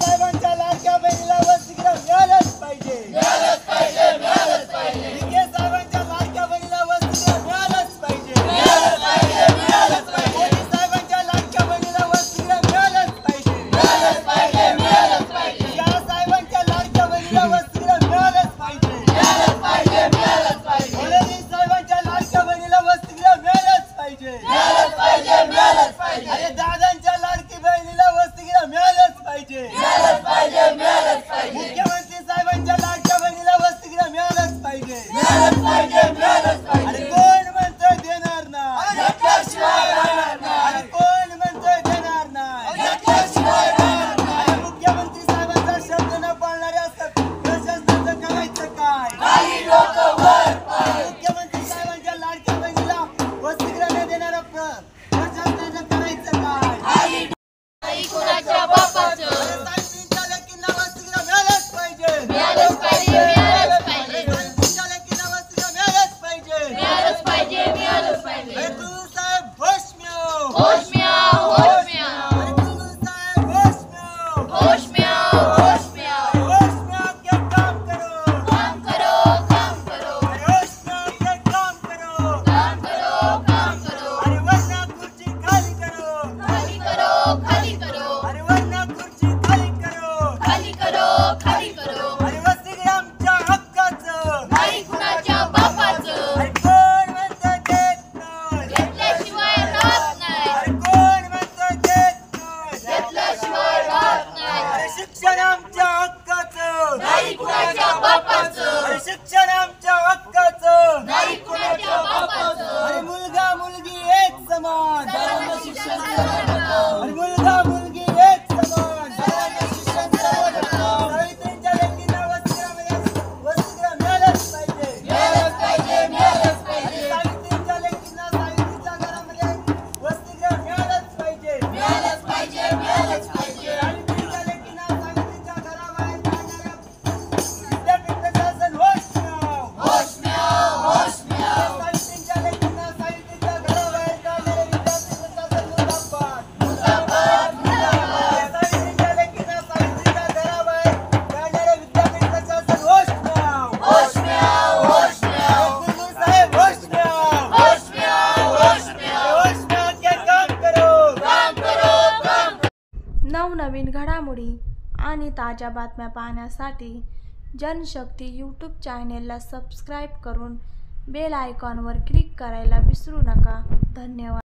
साहेबांच्या लाडक्या बहिणीला वसतिगृह मिळालंच पाहिजे, मिळालंच पाहिजे, मिळालंच पाहिजे। विखे साहेबांच्या लाडक्या बहिणीला वसतिगृह मिळालंच पाहिजे, मिळालंच पाहिजे, मिळालंच पाहिजे। मोदी साहेबांच्या लाडक्या बहिणीला वसतिगृह मिळालंच पाहिजे, मिळालंच पाहिजे, मिळालंच पाहिजे। शहा साहेबांच्या लाडक्या बहिणीला वसतिगृह मिळालंच पाहिजे, मिळालंच पाहिजे, मिळालंच पाहिजे। फडणवीस साहेबांच्या लाडक्या बहिणीला वसतिगृह मिळालंच पाहिजे, मिळालंच पाहिजे, मिळालंच पाहिजे। अरे दादांच्या लाडकी बहिणीला वसतिगृह मिळालंच पाहिजे, मिळालंच पाहिजे, मिळालंच पाहिजे। मुख्यमंत्री साहेबांच्या लाडक्या बहिणीला वसतिगृह मिळालंच पाहिजे, मिळालंच पाहिजे, मिळालंच पाहिजे। अरे कोण म्हणतोय देणार नाही, घेतल्याशिवाय राहणार नाही। अरे कोण म्हणतोय देणार नाही, घेतल्याशिवाय राहणार नाही। मुख्यमंत्री साहेबांचा शब्द न पाळणारे असतात, प्रशासनाचं करायचं काय? काही लोक वर पाय। मुख्यमंत्री साहेबांच्या लाडक्या बहिणीला वसतिगृह न देणारा प्रशासनाचं करायचं काय? काही कुणाच्या बापाचं साहित्याच्या लेकींना वसतिगृह मिळालंच पाहिजे, मिळालंच पाहिजे, मिळालंच पाहिजे, साहित्याच्या लेकींना वसतिगृह मिळालंच पाहिजे, मिळालंच पाहिजे, मिळालंच पाहिजे। अरे तू साहेब होश म्याव, होश म्याव, होश म्याव, अरे तू साहेब होश म्याव, होश म्याव, होश म्याव। होश म्याव के काम करो, काम करो, काम करो, अरे होश म्याव के काम करो, काम करो, काम करो। अरे वरना खुर्ची खाली करो, खाली करो, खाली करो, अरे वरना खुर्ची खाली करो, खाली करो, खाली करो। अरे वसतिगृह आमच्या हक्काचं, काही कुणाच्या बापाचं अरे कोण म्हणतं देत नाही, घेतल्याशिवाय राहत नाही, अरे कोण म्हणतं देत नाही, घेतल्याशिवाय राहत नाही। अरे शिक्षण आमच्या हक्काचं, काही कुणाच्या बापाचं अरे शिक्षण आमच्या हक्काचं, काही कुणाच्या बापाचं अरे मुलगा मुलगी एक समान, सर्वांना शिक्षण सर्वप्रथम, अरे मुलगा मुलगी एक समान, सर्वांना शिक्षण सर्वप्रथम। सावित्रींच्या लेकींना वसतिगृह मिळालंच पाहिजे, मिळालंच पाहिजे, मिळालंच पाहिजे, सावित्रींच्या लेकींना सावित्रीच्या घरामध्ये वसतिगृह मिळालंच पाहिजे, मिळालंच पाहिजे, मिळालंच पाहिजे। सावित्रीच्या लेकींना सावित्रीच्या घराबाहेर जाणाऱ्या विद्यापीठ प्रशासन होश म्याव, होश म्याव, होश म्याव, सावित्रींच्या लेकींना सावित्रीच्या घराबाहेर जाणारे विद्यापीठ प्रशासन मुर्दाबाद, मुर्दाबाद, मुर्दाबाद। सावित्रीच्या लेकींना सावित्रीच्या घराबाहेर जाणारे विद्यापीठ प्रशासन होश म्याव, होश म्याव, होश म्याव, गुरु साहेब होश म्याव, होश म्याव, होश म्याव। होश म्याव के काम करो, काम करो, काम करो। नवनवीन घडामोडी आणि ताज्या बातम्या पाहण्यासाठी जनशक्ती यूट्यूब चॅनेलला सबस्क्राईब करून बेल आयकॉनवर क्लिक करायला विसरू नका। धन्यवाद।